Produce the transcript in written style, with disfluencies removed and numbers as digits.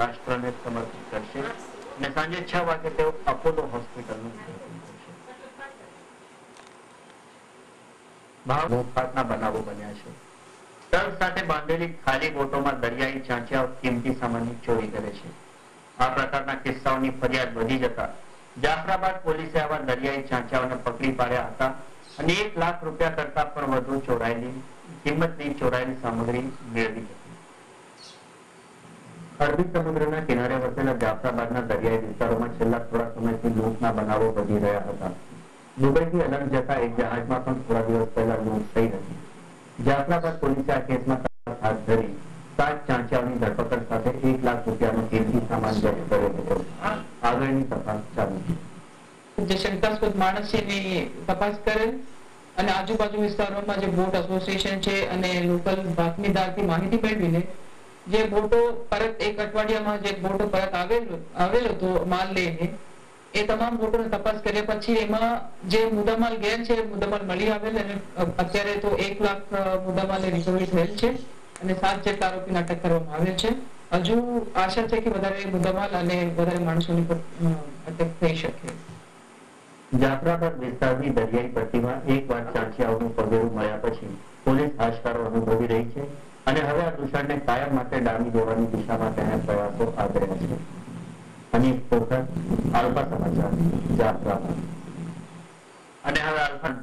રાષ્ટ્રને સમર્પિત કરશે અને સાંજે 6 વાગે તેઓ અપોલો હોસ્પિટલનું ભાવના બનાવો બન્યા છે. તલ સાથે બાંધેલી ખાલી બોટોમાં દરિયાઈ ચાંચિયાઓ કિંમતી સામાનની ચોરી કરે છે. આ પ્રકારના કિસ્સાઓની ફરિયાદ વધી જતા જાફરાબાદ પોલીસે આવા દરિયાઈ ચાંચિયાઓને પકડી પાડ્યા હતા અને 1 લાખ રૂપિયા કરતા પણ વધુ કિંમતની ચોરાયેલી સામગ્રી મેળવી હતી. અરબી સમુદ્રના કિનારે વસેલા જાફરાબાદના દરિયાઈ વિસ્તારોમાં છેલ્લા થોડા સમયથી લૂંટના બનાવો વધી રહ્યા હતા. દુબઈથી અલગ જતા એક જહાજમાં પણ થોડા દિવસ પહેલા લૂંટ થઈ હતી. જાફરાબાદ પોલીસે આ કેસમાં તપાસ હાથ ધરી 7 ચાંચિયાઓની ધરપકડ સાથે 1 લાખ રૂપિયાનો કિંમતી સામાન જપ્ત કર્યો હતો. આગળની તપાસ ચાલુ છે. જે શંકાસ્પદ માણસ છે એની તપાસ કરેલ અને આજુબાજુ વિસ્તારોમાં જે બોટ એસોસિએશન છે અને લોકલ બાતમીદારથી માહિતી મેળવીને જે બોટો પરત એક અઠવાડિયામાં જે બોટો પરત આવેલો હતો માલ લઈને એ તમામ બોટોની તપાસ કર્યા પછી એમાં જે મુદ્દામાલ ગેર છે મુદ્દામાલ મળી આવેલ અને અત્યારે તો 1 લાખ મુદ્દામાલ રિકવરી થયેલ છે અને 7 જેટલા આરોપીને અટક કરવામાં આવેલ છે. હજુ આશા છે કે વધારે મુદ્દામાલ અને વધારે માણસોની અટક થઈ શકે. જાફરાબાદ વિસ્તારની દરિયાઈ પટ્ટીમાં એકવાર ચાંચિયાઓનું પગેરું મળ્યા પછી પોલીસ હાશકારો અનુભવી રહી છે અને હવે આ દૂષણને કાયમ માટે ડામી દેવાની દિશામાં તેના પ્રયાસો આદર્યા છે. અનિલ પોખર, આલ્ફા સમાચાર, જાફરાબાદ. અને હવે આલ્ફા